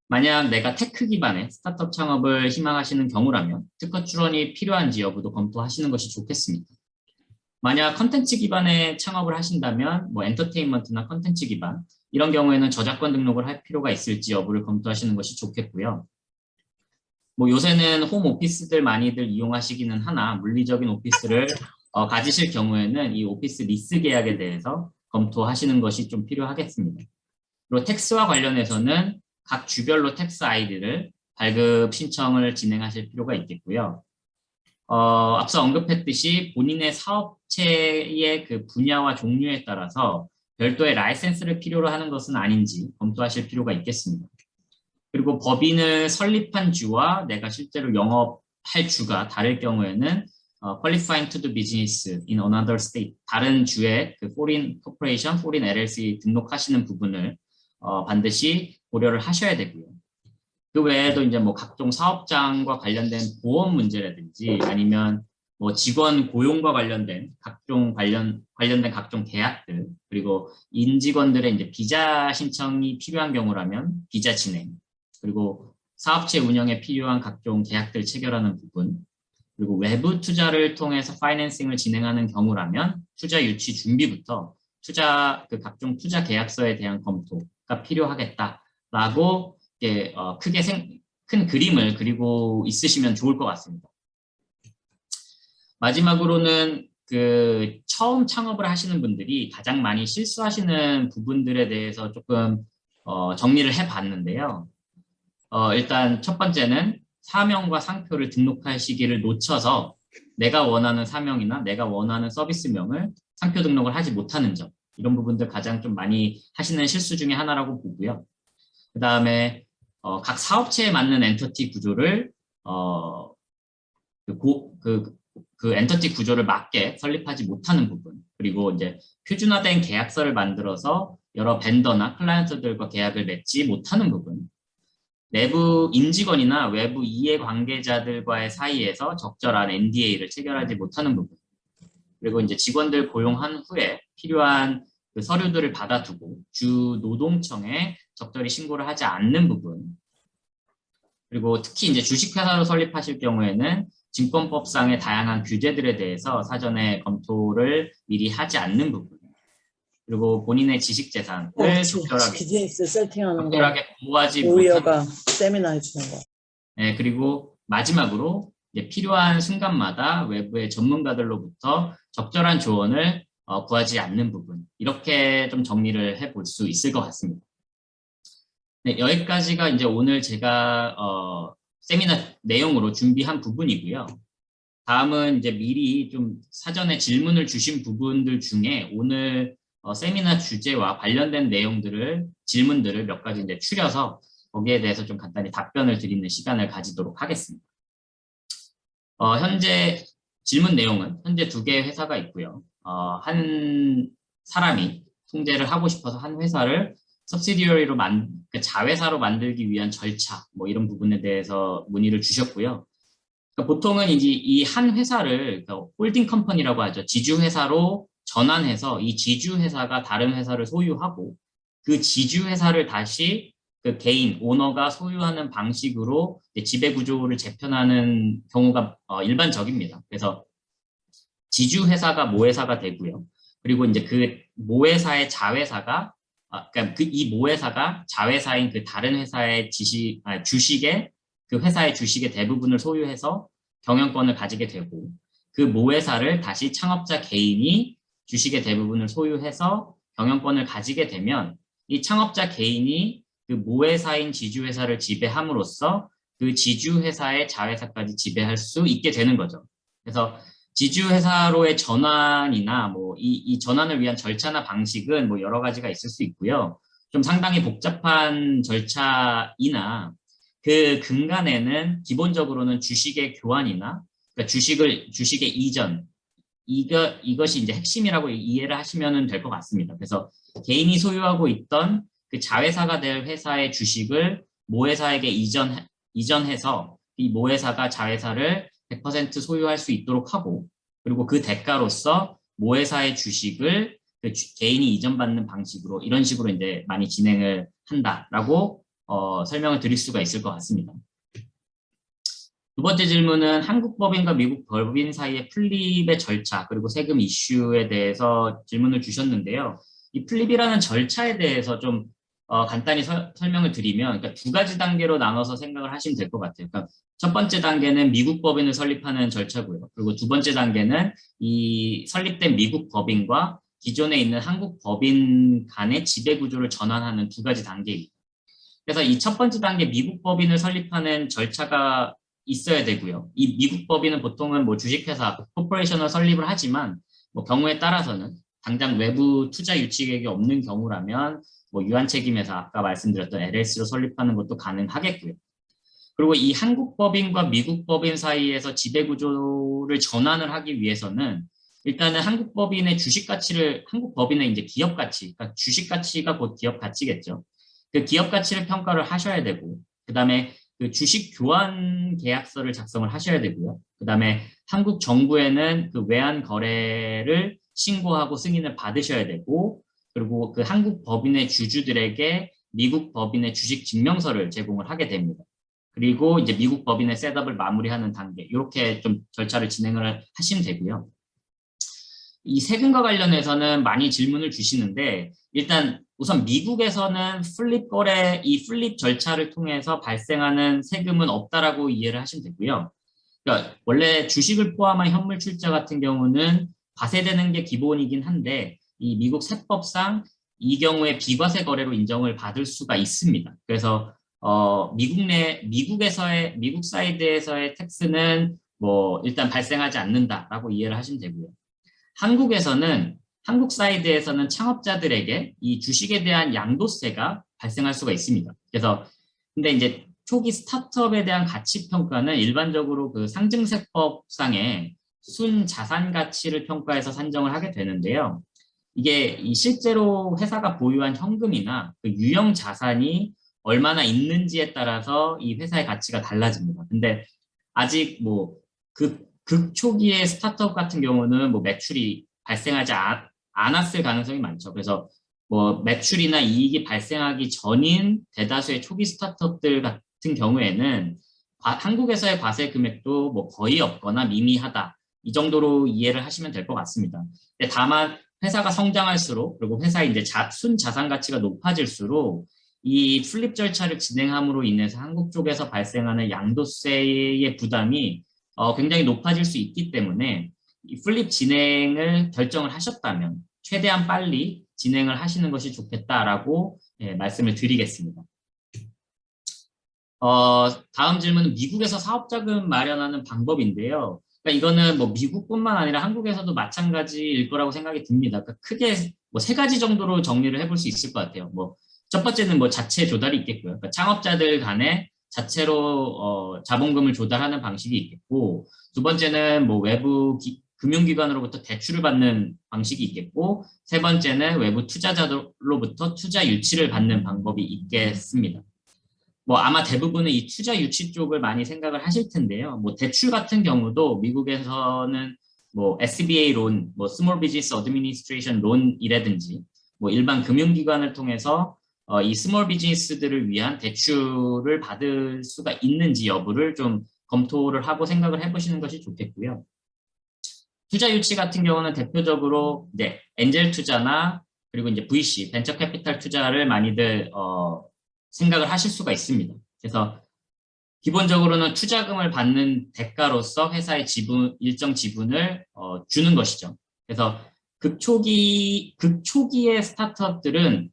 Speaker 2: 만약 내가 테크 기반의 스타트업 창업을 희망하시는 경우라면 특허 출원이 필요한지 여부도 검토하시는 것이 좋겠습니다. 만약 컨텐츠 기반의 창업을 하신다면 뭐 엔터테인먼트나 컨텐츠 기반 이런 경우에는 저작권 등록을 할 필요가 있을지 여부를 검토하시는 것이 좋겠고요. 뭐 요새는 홈 오피스들 많이들 이용하시기는 하나 물리적인 오피스를 가지실 경우에는 이 오피스 리스 계약에 대해서 검토하시는 것이 좀 필요하겠습니다. 그리고 텍스와 관련해서는 각 주별로 텍스 아이디를 발급 신청을 진행하실 필요가 있겠고요. 앞서 언급했듯이 본인의 사업체의 그 분야와 종류에 따라서 별도의 라이센스를 필요로 하는 것은 아닌지 검토하실 필요가 있겠습니다. 그리고 법인을 설립한 주와 내가 실제로 영업할 주가 다를 경우에는 qualifying to do business in another state, 다른 주의 그 foreign corporation, foreign LLC 등록하시는 부분을 반드시 고려를 하셔야 되고요. 그 외에도 이제 뭐 각종 사업장과 관련된 보험 문제라든지 아니면 뭐 직원 고용과 관련된 관련된 각종 계약들 그리고 임직원들의 이제 비자 신청이 필요한 경우라면 비자 진행 그리고 사업체 운영에 필요한 각종 계약들 체결하는 부분 그리고 외부 투자를 통해서 파이낸싱을 진행하는 경우라면 투자 유치 준비부터 각종 투자 계약서에 대한 검토가 필요하겠다라고 크게 큰 그림을 그리고 있으시면 좋을 것 같습니다. 마지막으로는 그 처음 창업을 하시는 분들이 가장 많이 실수하시는 부분들에 대해서 조금 정리를 해봤는데요. 일단 첫 번째는 사명과 상표를 등록할 시기를 놓쳐서 내가 원하는 사명이나 내가 원하는 서비스명을 상표 등록을 하지 못하는 점 이런 부분들 가장 좀 많이 하시는 실수 중에 하나라고 보고요. 그 다음에 각 사업체에 맞는 엔터티 구조를 그 엔터티 구조를 맞게 설립하지 못하는 부분 그리고 이제 표준화된 계약서를 만들어서 여러 벤더나 클라이언트들과 계약을 맺지 못하는 부분 내부 임직원이나 외부 이해관계자들과의 사이에서 적절한 NDA를 체결하지 못하는 부분 그리고 이제 직원들 고용한 후에 필요한 그 서류들을 받아두고 주 노동청에 적절히 신고를 하지 않는 부분 그리고 특히 이제 주식회사로 설립하실 경우에는 증권법상의 다양한 규제들에 대해서 사전에 검토를 미리 하지 않는 부분 그리고 본인의 지식재산을
Speaker 3: 비즈니스 세팅하는
Speaker 2: 적절하게 보호하지
Speaker 3: 오이어가 세미나 해주는 거.
Speaker 2: 네, 그리고 마지막으로 이제 필요한 순간마다 외부의 전문가들로부터 적절한 조언을 구하지 않는 부분 이렇게 좀 정리를 해볼 수 있을 것 같습니다. 네, 여기까지가 이제 오늘 제가 세미나 내용으로 준비한 부분이고요. 다음은 이제 미리 좀 사전에 질문을 주신 부분들 중에 오늘 세미나 주제와 관련된 질문들을 몇 가지 이제 추려서 거기에 대해서 좀 간단히 답변을 드리는 시간을 가지도록 하겠습니다. 현재 질문 내용은 현재 2개의 회사가 있고요. 한 사람이 통제를 하고 싶어서 한 회사를 subsidiary로 자회사로 만들기 위한 절차, 뭐 이런 부분에 대해서 문의를 주셨고요. 그러니까 보통은 이제 이 한 회사를 그러니까 홀딩 컴퍼니라고 하죠. 지주 회사로 전환해서 이 지주 회사가 다른 회사를 소유하고 그 지주 회사를 다시 그 개인 오너가 소유하는 방식으로 지배 구조를 재편하는 경우가 일반적입니다. 그래서 지주 회사가 모회사가 되고요. 그리고 이제 그 모회사의 자회사가 그러니까 이 모회사가 자회사인 그 다른 회사의 주식의 그 회사의 주식의 대부분을 소유해서 경영권을 가지게 되고 그 모회사를 다시 창업자 개인이 주식의 대부분을 소유해서 경영권을 가지게 되면 이 창업자 개인이 그 모회사인 지주회사를 지배함으로써 그 지주회사의 자회사까지 지배할 수 있게 되는 거죠. 그래서 지주회사로의 전환이나 뭐 이 전환을 위한 절차나 방식은 뭐 여러 가지가 있을 수 있고요. 좀 상당히 복잡한 절차이나 그 근간에는 기본적으로는 주식의 교환이나 그러니까 주식의 이전 이것이 이제 핵심이라고 이해를 하시면 될 것 같습니다. 그래서 개인이 소유하고 있던 그 자회사가 될 회사의 주식을 모회사에게 이전해서 이 모회사가 자회사를 100% 소유할 수 있도록 하고 그리고 그 대가로서 모회사의 주식을 그 개인이 이전받는 방식으로 이런 식으로 이제 많이 진행을 한다라고 설명을 드릴 수가 있을 것 같습니다. 2번째 질문은 한국 법인과 미국 법인 사이의 플립의 절차 그리고 세금 이슈에 대해서 질문을 주셨는데요. 이 플립이라는 절차에 대해서 좀 간단히 설명을 드리면 그러니까 2가지 단계로 나눠서 생각을 하시면 될 것 같아요. 그러니까 첫 번째 단계는 미국 법인을 설립하는 절차고요. 그리고 2번째 단계는 이 설립된 미국 법인과 기존에 있는 한국 법인 간의 지배구조를 전환하는 2가지 단계입니다. 그래서 이 첫 번째 단계 미국 법인을 설립하는 절차가 있어야 되고요. 이 미국 법인은 보통은 뭐 주식회사, 코퍼레이션을 설립을 하지만 뭐 경우에 따라서는 당장 외부 투자 유치객이 없는 경우라면 뭐 유한책임회사 아까 말씀드렸던 LLC로 설립하는 것도 가능하겠고요. 그리고 이 한국 법인과 미국 법인 사이에서 지배구조를 전환을 하기 위해서는 일단은 한국 법인의 주식 가치를 한국 법인의 이제 기업 가치, 그러니까 주식 가치가 곧 기업 가치겠죠. 그 기업 가치를 평가를 하셔야 되고, 그 다음에 그 주식 교환 계약서를 작성을 하셔야 되고요. 그 다음에 한국 정부에는 그 외환 거래를 신고하고 승인을 받으셔야 되고, 그리고 그 한국 법인의 주주들에게 미국 법인의 주식 증명서를 제공을 하게 됩니다. 그리고 이제 미국 법인의 셋업을 마무리하는 단계, 이렇게 좀 절차를 진행을 하시면 되고요. 이 세금과 관련해서는 많이 질문을 주시는데 일단 우선 미국에서는 플립 거래, 이 플립 절차를 통해서 발생하는 세금은 없다라고 이해를 하시면 되고요. 그러니까 원래 주식을 포함한 현물 출자 같은 경우는 과세되는 게 기본이긴 한데 이 미국 세법상 이 경우에 비과세 거래로 인정을 받을 수가 있습니다. 그래서 미국 사이드에서의 텍스는 뭐 일단 발생하지 않는다라고 이해를 하시면 되고요. 한국 사이드에서는 창업자들에게 이 주식에 대한 양도세가 발생할 수가 있습니다. 그래서 근데 이제 초기 스타트업에 대한 가치 평가는 일반적으로 그 상증세법상의 순 자산 가치를 평가해서 산정을 하게 되는데요. 이게 실제로 회사가 보유한 현금이나 그 유형 자산이 얼마나 있는지에 따라서 이 회사의 가치가 달라집니다. 근데 아직 뭐 극초기의 스타트업 같은 경우는 뭐 매출이 발생하지 않았을 가능성이 많죠. 그래서 뭐 매출이나 이익이 발생하기 전인 대다수의 초기 스타트업들 같은 경우에는 한국에서의 과세 금액도 뭐 거의 없거나 미미하다. 이 정도로 이해를 하시면 될 것 같습니다. 근데 다만 회사가 성장할수록 그리고 회사의 이제 순 자산 가치가 높아질수록 이 플립 절차를 진행함으로 인해서 한국 쪽에서 발생하는 양도세의 부담이 굉장히 높아질 수 있기 때문에 이 플립 진행을 결정을 하셨다면 최대한 빨리 진행을 하시는 것이 좋겠다라고 말씀을 드리겠습니다. 다음 질문은 미국에서 사업자금 마련하는 방법인데요. 그러니까 이거는 뭐 미국뿐만 아니라 한국에서도 마찬가지일 거라고 생각이 듭니다. 그러니까 크게 뭐 3가지 정도로 정리를 해볼 수 있을 것 같아요. 뭐 첫 번째는 뭐 자체 조달이 있겠고요. 그러니까 창업자들 간에 자체로 자본금을 조달하는 방식이 있겠고, 두 번째는 뭐 외부 금융기관으로부터 대출을 받는 방식이 있겠고, 세 번째는 외부 투자자들로부터 투자 유치를 받는 방법이 있겠습니다. 뭐 아마 대부분은 이 투자 유치 쪽을 많이 생각을 하실 텐데요. 뭐 대출 같은 경우도 미국에서는 뭐 SBA 론, 뭐 Small Business Administration 론이라든지 뭐 일반 금융기관을 통해서 이 스몰 비즈니스들을 위한 대출을 받을 수가 있는지 여부를 좀 검토를 하고 생각을 해보시는 것이 좋겠고요. 투자 유치 같은 경우는 대표적으로 이제 엔젤 투자나 그리고 이제 VC, 벤처 캐피탈 투자를 많이들 생각을 하실 수가 있습니다. 그래서 기본적으로는 투자금을 받는 대가로서 회사의 일정 지분을 주는 것이죠. 그래서 극초기의 스타트업들은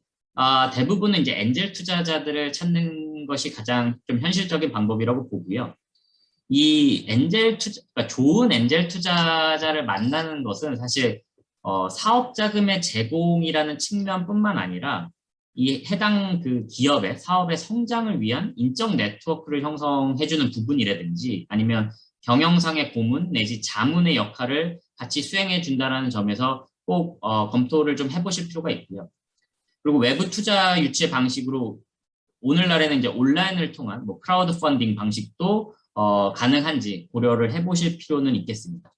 Speaker 2: 대부분은 이제 엔젤 투자자들을 찾는 것이 가장 좀 현실적인 방법이라고 보고요. 이 그러니까 좋은 엔젤 투자자를 만나는 것은 사실 사업 자금의 제공이라는 측면뿐만 아니라 이 해당 그 기업의 사업의 성장을 위한 인적 네트워크를 형성해주는 부분이라든지 아니면 경영상의 고문 내지 자문의 역할을 같이 수행해 준다는 점에서 꼭 검토를 좀 해보실 필요가 있고요. 그리고 외부 투자 유치 방식으로 오늘날에는 이제 온라인을 통한 뭐 크라우드 펀딩 방식도 가능한지 고려를 해보실 필요는 있겠습니다.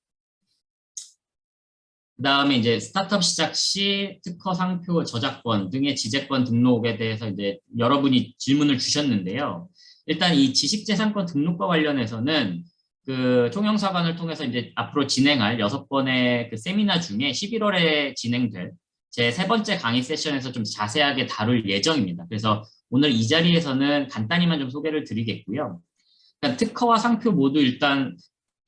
Speaker 2: 그 다음에 이제 스타트업 시작 시 특허, 상표, 저작권 등의 지재권 등록에 대해서 이제 여러분이 질문을 주셨는데요. 일단 이 지식재산권 등록과 관련해서는 그 총영사관을 통해서 이제 앞으로 진행할 6번의 그 세미나 중에 11월에 진행될 제 3번째 강의 세션에서 좀 자세하게 다룰 예정입니다. 그래서 오늘 이 자리에서는 간단히만 좀 소개를 드리겠고요. 그러니까 특허와 상표 모두 일단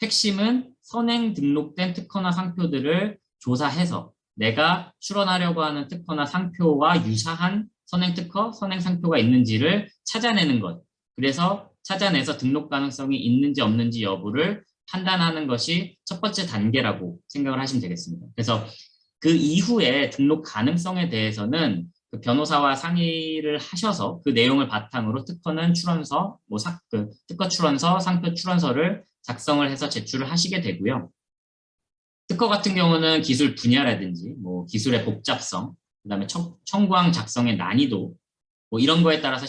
Speaker 2: 핵심은 선행 등록된 특허나 상표들을 조사해서 내가 출원하려고 하는 특허나 상표와 유사한 선행 특허, 선행 상표가 있는지를 찾아내는 것. 그래서 찾아내서 등록 가능성이 있는지 없는지 여부를 판단하는 것이 첫 번째 단계라고 생각을 하시면 되겠습니다. 그래서 그 이후에 등록 가능성에 대해서는 그 변호사와 상의를 하셔서 그 내용을 바탕으로 특허는 출원서, 특허 출원서, 상표 출원서를 작성을 해서 제출을 하시게 되고요. 특허 같은 경우는 기술 분야라든지 뭐 기술의 복잡성, 그다음에 청구항 작성의 난이도 뭐 이런 거에 따라서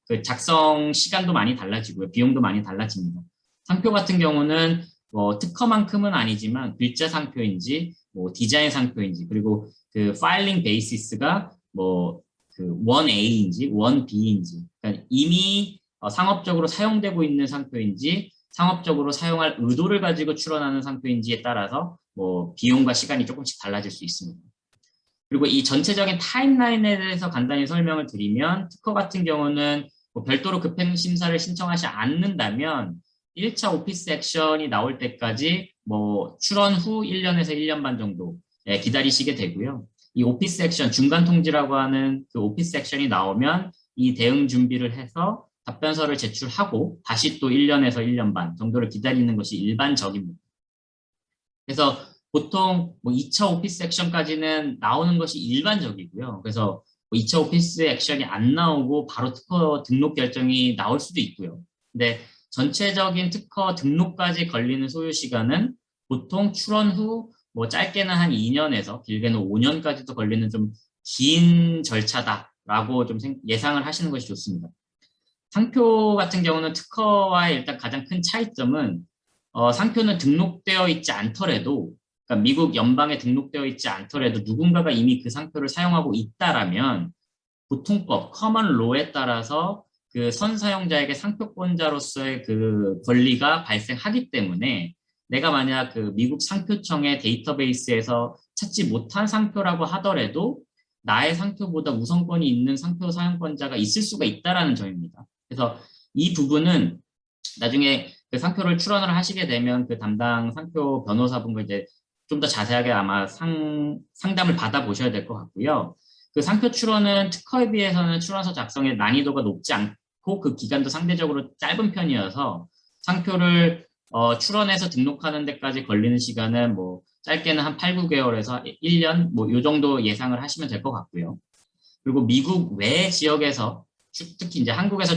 Speaker 2: 그 작성 시간도 많이 달라지고요. 비용도 많이 달라집니다. 상표 같은 경우는 뭐 특허만큼은 아니지만 글자 상표인지 뭐 디자인 상표인지 그리고 그 파일링 베이시스가 뭐 그 1A인지 1B인지 그러니까 이미 상업적으로 사용되고 있는 상표인지 상업적으로 사용할 의도를 가지고 출원하는 상표인지에 따라서 뭐 비용과 시간이 조금씩 달라질 수 있습니다. 그리고 이 전체적인 타임라인에 대해서 간단히 설명을 드리면 특허 같은 경우는 뭐 별도로 급행 심사를 신청하지 않는다면 1차 오피스 액션이 나올 때까지 뭐 출원 후 1년에서 1년 반 정도 기다리시게 되고요. 이 오피스 액션, 중간 통지라고 하는 그 오피스 액션이 나오면 이 대응 준비를 해서 답변서를 제출하고 다시 또 1년에서 1년 반 정도를 기다리는 것이 일반적입니다. 그래서 보통 뭐 2차 오피스 액션까지는 나오는 것이 일반적이고요. 그래서 뭐 2차 오피스 액션이 안 나오고 바로 특허 등록 결정이 나올 수도 있고요. 근데 전체적인 특허 등록까지 걸리는 소요 시간은 보통 출원 후 뭐 짧게는 한 2년에서 길게는 5년까지도 걸리는 좀 긴 절차다라고 좀 예상을 하시는 것이 좋습니다. 상표 같은 경우는 특허와의 일단 가장 큰 차이점은 상표는 등록되어 있지 않더라도 그러니까 미국 연방에 등록되어 있지 않더라도 누군가가 이미 그 상표를 사용하고 있다라면 보통법, 커먼 로에 따라서 그 선사용자에게 상표권자로서의 그 권리가 발생하기 때문에 내가 만약 그 미국 상표청의 데이터베이스에서 찾지 못한 상표라고 하더라도 나의 상표보다 우선권이 있는 상표 사용권자가 있을 수가 있다라는 점입니다. 그래서 이 부분은 나중에 그 상표를 출원을 하시게 되면 그 담당 상표 변호사분과 이제 좀 더 자세하게 아마 상담을 받아보셔야 될 것 같고요. 그 상표 출원은 특허에 비해서는 출원서 작성의 난이도가 높지 않고 그 기간도 상대적으로 짧은 편이어서 상표를 출원해서 등록하는 데까지 걸리는 시간은 뭐 짧게는 한 8, 9개월에서 1년 뭐 요 정도 예상을 하시면 될 것 같고요. 그리고 미국 외 지역에서 특히 이제 한국에서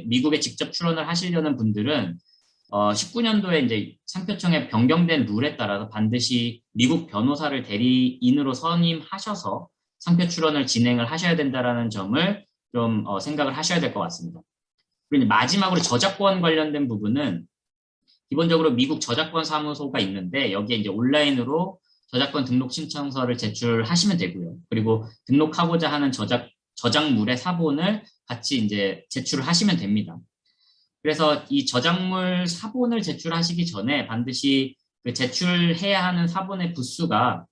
Speaker 2: 미국에 직접 출원을 하시려는 분들은 19년도에 이제 상표청의 변경된 룰에 따라서 반드시 미국 변호사를 대리인으로 선임하셔서 상표 출원을 진행을 하셔야 된다라는 점을 좀 생각을 하셔야 될 것 같습니다. 그리고 마지막으로 저작권 관련된 부분은 기본적으로 미국 저작권 사무소가 있는데 여기에 이제 온라인으로 저작권 등록 신청서를 제출하시면 되고요. 그리고 등록하고자 하는 저작물의 사본을 같이 이제 제출을 하시면 됩니다. 그래서 이 저작물 사본을 제출하시기 전에 반드시 그 제출해야 하는 사본의 부수가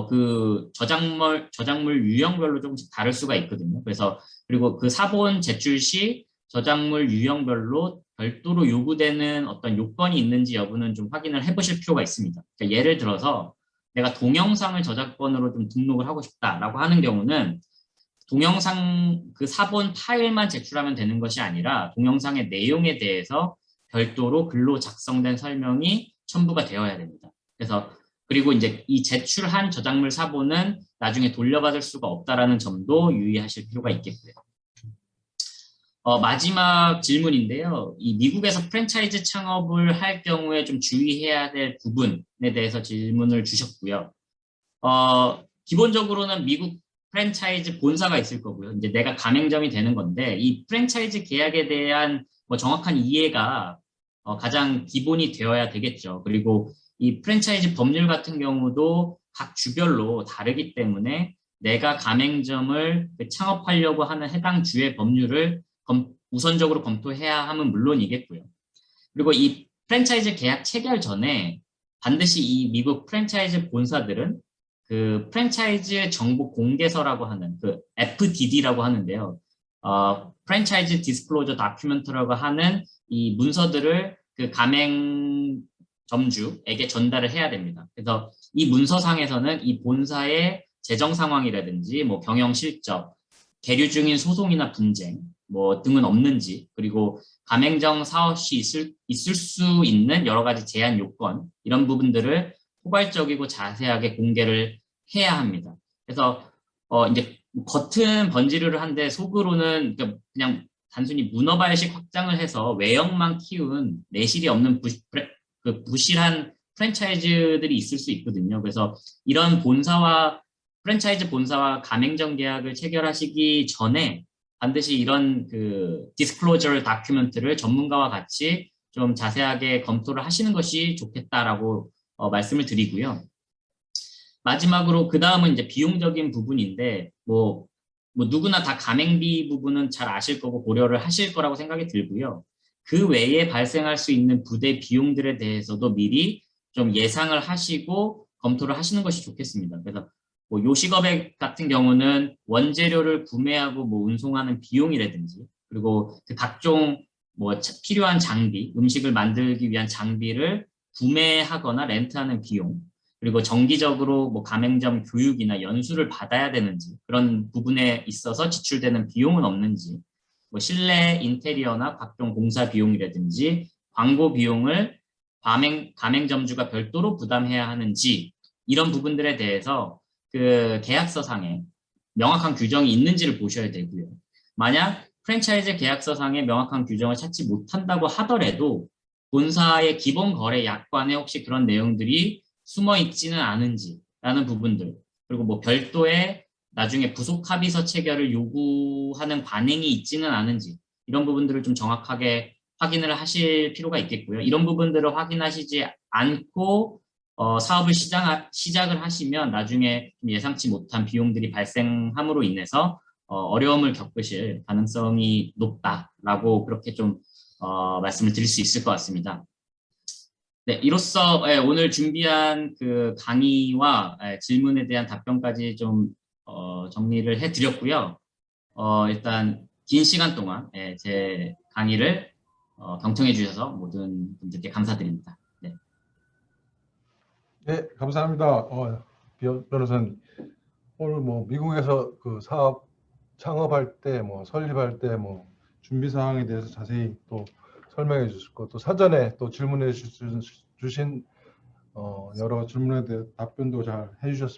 Speaker 2: 그 저작물 유형별로 조금씩 다를 수가 있거든요. 그래서 그리고 그 사본 제출 시 저작물 유형별로 별도로 요구되는 어떤 요건이 있는지 여부는 좀 확인을 해보실 필요가 있습니다. 그러니까 예를 들어서 내가 동영상을 저작권으로 좀 등록을 하고 싶다라고 하는 경우는 동영상 그 사본 파일만 제출하면 되는 것이 아니라 동영상의 내용에 대해서 별도로 글로 작성된 설명이 첨부가 되어야 됩니다. 그래서 그리고 이제 이 제출한 저작물 사본은 나중에 돌려받을 수가 없다라는 점도 유의하실 필요가 있겠고요. 마지막 질문인데요. 이 미국에서 프랜차이즈 창업을 할 경우에 좀 주의해야 될 부분에 대해서 질문을 주셨고요. 기본적으로는 미국 프랜차이즈 본사가 있을 거고요. 이제 내가 가맹점이 되는 건데 이 프랜차이즈 계약에 대한 정확한 이해가 가장 기본이 되어야 되겠죠. 그리고 이 프랜차이즈 법률 같은 경우도 각 주별로 다르기 때문에 내가 가맹점을 창업하려고 하는 해당 주의 법률을 우선적으로 검토해야 함은 물론이겠고요. 그리고 이 프랜차이즈 계약 체결 전에 반드시 이 미국 프랜차이즈 본사들은 그 프랜차이즈 정보 공개서라고 하는 그 FDD라고 하는데요. 프랜차이즈 디스클로저 다큐멘트라고 하는 이 문서들을 그 가맹점주에게 전달을 해야 됩니다. 그래서 이 문서상에서는 이 본사의 재정 상황이라든지 뭐 경영 실적, 계류 중인 소송이나 분쟁 뭐 등은 없는지, 그리고 가맹점 사업 시 있을 수 있는 여러 가지 제한 요건 이런 부분들을 포괄적이고 자세하게 공개를 해야 합니다. 그래서 이제 겉은 번지르르 한데 속으로는 그냥 단순히 문어발식 확장을 해서 외형만 키운 내실이 없는 부실한 프랜차이즈들이 있을 수 있거든요. 그래서 이런 프랜차이즈 본사와 가맹점 계약을 체결하시기 전에 반드시 이런 그 디스클로저 다큐멘트를 전문가와 같이 좀 자세하게 검토를 하시는 것이 좋겠다라고 말씀을 드리고요. 마지막으로 그 다음은 이제 비용적인 부분인데 뭐 누구나 다 가맹비 부분은 잘 아실 거고 고려를 하실 거라고 생각이 들고요. 그 외에 발생할 수 있는 부대 비용들에 대해서도 미리 좀 예상을 하시고 검토를 하시는 것이 좋겠습니다. 그래서 뭐 요식업의 같은 경우는 원재료를 구매하고 뭐 운송하는 비용이라든지 그리고 그 각종 뭐 필요한 장비, 음식을 만들기 위한 장비를 구매하거나 렌트하는 비용, 그리고 정기적으로 뭐 가맹점 교육이나 연수를 받아야 되는지 그런 부분에 있어서 지출되는 비용은 없는지, 뭐 실내 인테리어나 각종 공사 비용이라든지 광고 비용을 가맹점주가 별도로 부담해야 하는지 이런 부분들에 대해서 그 계약서상에 명확한 규정이 있는지를 보셔야 되고요. 만약 프랜차이즈 계약서상에 명확한 규정을 찾지 못한다고 하더라도 본사의 기본 거래 약관에 혹시 그런 내용들이 숨어 있지는 않은지라는 부분들, 그리고 뭐 별도의 나중에 부속 합의서 체결을 요구하는 관행이 있지는 않은지 이런 부분들을 좀 정확하게 확인을 하실 필요가 있겠고요. 이런 부분들을 확인하시지 않고 사업을 시작을 하시면 나중에 좀 예상치 못한 비용들이 발생함으로 인해서 어려움을 겪으실 가능성이 높다라고 그렇게 좀 말씀을 드릴 수 있을 것 같습니다. 네, 이로써 오늘 준비한 그 강의와 질문에 대한 답변까지 좀 정리를 해드렸고요. 일단 긴 시간 동안 제 강의를 경청해 주셔서 모든 분들께 감사드립니다. 네,
Speaker 1: 네, 감사합니다. 변호사님. 오늘 뭐 미국에서 그 사업 창업할 때, 뭐 설립할 때, 뭐 준비 사항에 대해서 자세히 또 설명해 주셨고, 또 사전에 또 질문해 주신 여러 질문에 대해 답변도 잘 해주셨습니다.